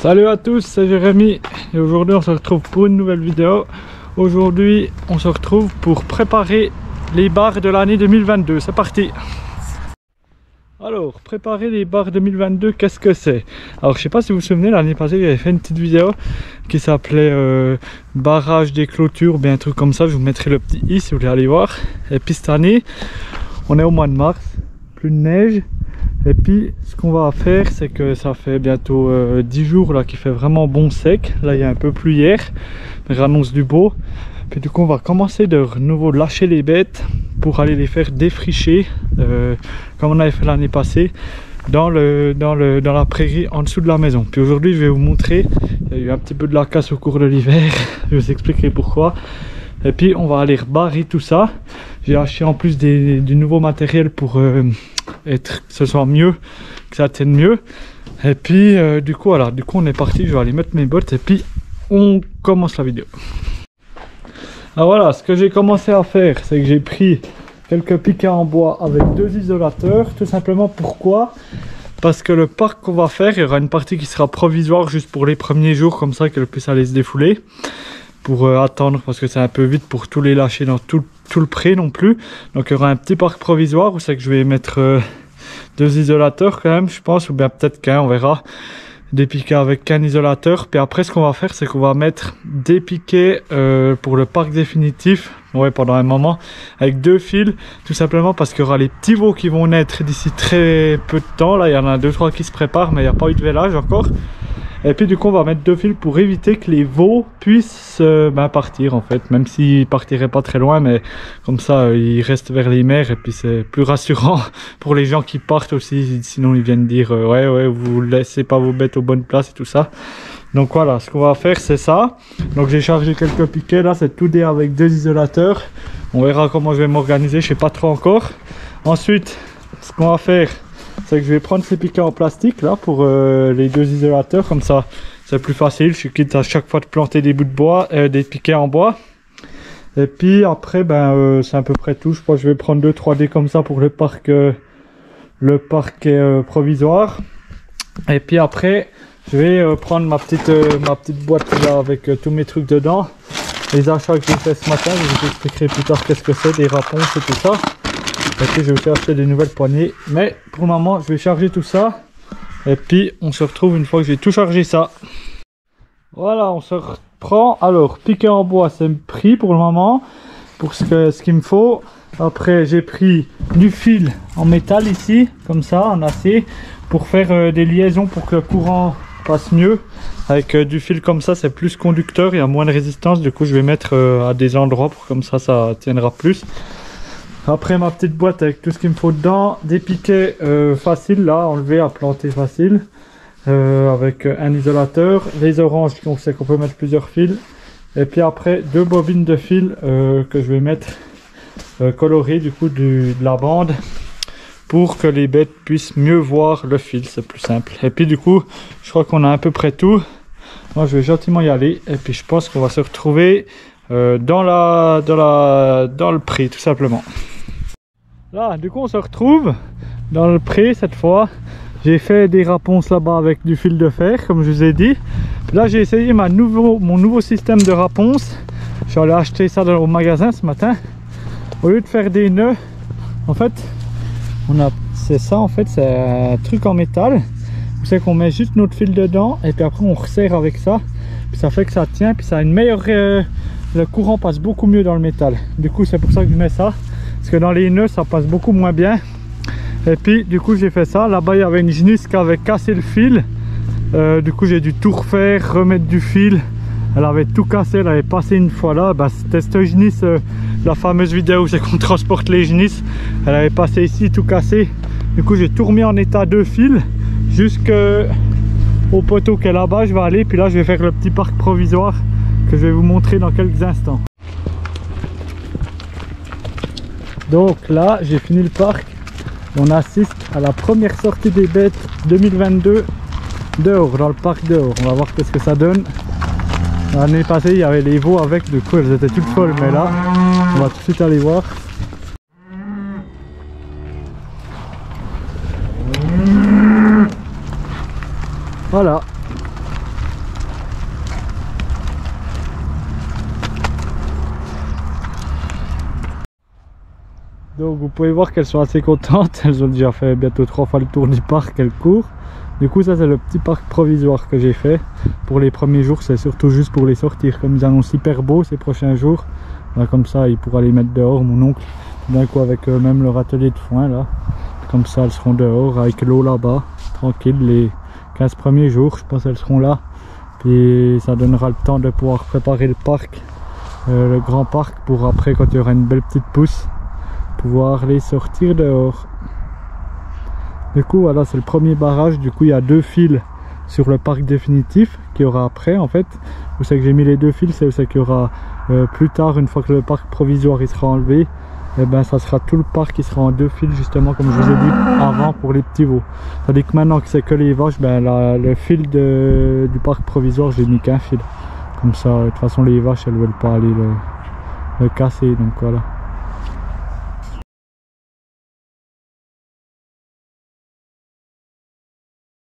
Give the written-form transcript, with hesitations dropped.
Salut à tous, c'est Jérémy et aujourd'hui on se retrouve pour une nouvelle vidéo. Aujourd'hui on se retrouve pour préparer les bars de l'année 2022, c'est parti. Alors, préparer les bars 2022, qu'est-ce que c'est? Alors je sais pas si vous vous souvenez, l'année passée j'avais fait une petite vidéo qui s'appelait barrage des clôtures, bien un truc comme ça, je vous mettrai le petit i si vous voulez aller voir. Et puis cette année, on est au mois de mars, plus de neige. Et puis ce qu'on va faire, c'est que ça fait bientôt 10 jours là qu'il fait vraiment bon sec. Là il y a un peu plu hier, mais annonce du beau. Puis du coup on va commencer de nouveau lâcher les bêtes pour aller les faire défricher comme on avait fait l'année passée dans la prairie en dessous de la maison. Puis aujourd'hui je vais vous montrer, il y a eu un petit peu de la casse au cours de l'hiver, je vous expliquerai pourquoi. Et puis on va aller rebarrer tout ça. J'ai acheté en plus du nouveau matériel pour que ce soit mieux, que ça tienne mieux. Et puis du coup voilà, on est parti, je vais aller mettre mes bottes et puis on commence la vidéo. Alors voilà, ce que j'ai commencé à faire, c'est que j'ai pris quelques piquets en bois avec 2 isolateurs. Tout simplement pourquoi? Parce que le parc qu'on va faire, il y aura une partie qui sera provisoire juste pour les premiers jours, comme ça qu'elle puisse aller se défouler. Pour attendre, parce que c'est un peu vite pour tous les lâcher dans tout le pré non plus. Donc il y aura un petit parc provisoire où c'est que je vais mettre 2 isolateurs quand même, je pense, ou bien peut-être qu'un, on verra. Des piquets avec qu'un isolateur. Puis après ce qu'on va faire, c'est qu'on va mettre des piquets pour le parc définitif, ouais, pendant un moment, avec 2 fils, tout simplement parce qu'il y aura les petits veaux qui vont naître d'ici très peu de temps. Là il y en a 2-3 qui se préparent, mais il n'y a pas eu de vélage encore. Et puis du coup on va mettre 2 fils pour éviter que les veaux puissent partir en fait, même s'ils partiraient pas très loin, mais comme ça ils restent vers les mers et puis c'est plus rassurant pour les gens qui partent aussi, sinon ils viennent dire ouais vous laissez pas vos bêtes aux bonnes places et tout ça. Donc voilà, ce qu'on va faire c'est ça. Donc j'ai chargé quelques piquets, là c'est tout avec 2 isolateurs. On verra comment je vais m'organiser, je sais pas trop encore. Ensuite ce qu'on va faire, c'est que je vais prendre ces piquets en plastique là pour les 2 isolateurs, comme ça c'est plus facile, je suis quitte à chaque fois de planter des bouts de bois, des piquets en bois. Et puis après c'est à peu près tout, je pense que je vais prendre 2-3 dés comme ça pour le parquet provisoire. Et puis après je vais prendre ma petite boîte là avec tous mes trucs dedans, les achats que j'ai fait ce matin, je vous expliquerai plus tard qu'est-ce que c'est, des raponces et tout ça. Et puis je vais faire acheter des nouvelles poignées, mais pour le moment je vais charger tout ça et puis on se retrouve une fois que j'ai tout chargé ça. Voilà, on se reprend. Alors piquet en bois c'est pris pour le moment, pour ce qu'il me faut. Après j'ai pris du fil en métal ici, comme ça, en acier, pour faire des liaisons pour que le courant passe mieux. Avec du fil comme ça c'est plus conducteur, il y a moins de résistance, du coup je vais mettre à des endroits pour comme ça tiendra plus. Après ma petite boîte avec tout ce qu'il me faut dedans, des piquets faciles là, à enlever, à planter facile, avec un isolateur, les oranges on sait qu'on peut mettre plusieurs fils, et puis après 2 bobines de fil que je vais mettre colorées du coup de la bande pour que les bêtes puissent mieux voir le fil, c'est plus simple. Et puis du coup je crois qu'on a à peu près tout. Moi je vais gentiment y aller et puis je pense qu'on va se retrouver dans le pré tout simplement. Là du coup on se retrouve dans le pré cette fois. J'ai fait des raponces là-bas avec du fil de fer comme je vous ai dit. Là j'ai essayé mon nouveau système de raponce. Je suis allé acheter ça au magasin ce matin. Au lieu de faire des nœuds, en fait c'est ça en fait, c'est un truc en métal. Vous savez qu'on met juste notre fil dedans et puis après on resserre avec ça. Puis ça fait que ça tient, puis ça a une meilleure le courant passe beaucoup mieux dans le métal. Du coup c'est pour ça que je mets ça, parce que dans les nœuds ça passe beaucoup moins bien. Et puis du coup j'ai fait ça. Là-bas il y avait une genisse qui avait cassé le fil, du coup j'ai dû tout refaire, remettre du fil. Elle avait tout cassé, elle avait passé une fois là, c'était cette genisse, la fameuse vidéo où c'est qu'on transporte les genisses. Elle avait passé ici, tout cassé. Du coup j'ai tout remis en état de fil jusqu'au poteau qui est là-bas. Je vais aller, puis là je vais faire le petit parc provisoire que je vais vous montrer dans quelques instants. Donc là j'ai fini le parc, on assiste à la première sortie des bêtes 2022 dehors, dans le parc dehors. On va voir qu'est-ce que ça donne. L'année passée il y avait les veaux avec, du coup elles étaient toutes folles, mais là on va tout de suite aller voir. Voilà, Donc vous pouvez voir qu'elles sont assez contentes, elles ont déjà fait bientôt 3 fois le tour du parc, elles courent. Du coup ça c'est le petit parc provisoire que j'ai fait. Pour les premiers jours c'est surtout juste pour les sortir, comme ils annoncent hyper beau ces prochains jours. Là, comme ça il pourra les mettre dehors, mon oncle, d'un coup avec même leur atelier de foin là. Comme ça elles seront dehors avec l'eau là-bas, tranquille, les 15 premiers jours je pense elles seront là. Puis ça donnera le temps de pouvoir préparer le parc, le grand parc, pour après quand il y aura une belle petite pousse, pouvoir les sortir dehors. Du coup voilà, c'est le premier barrage. Du coup il y a 2 fils sur le parc définitif qu'il y aura après. En fait où c'est que j'ai mis les 2 fils, c'est qu'il y aura plus tard, une fois que le parc provisoire il sera enlevé, et ben ça sera tout le parc qui sera en 2 fils, justement comme je vous ai dit avant pour les petits veaux. Tandis que maintenant que c'est que les vaches, ben le fil du parc provisoire j'ai mis qu'un fil. Comme ça de toute façon les vaches elles veulent pas aller le casser, donc voilà.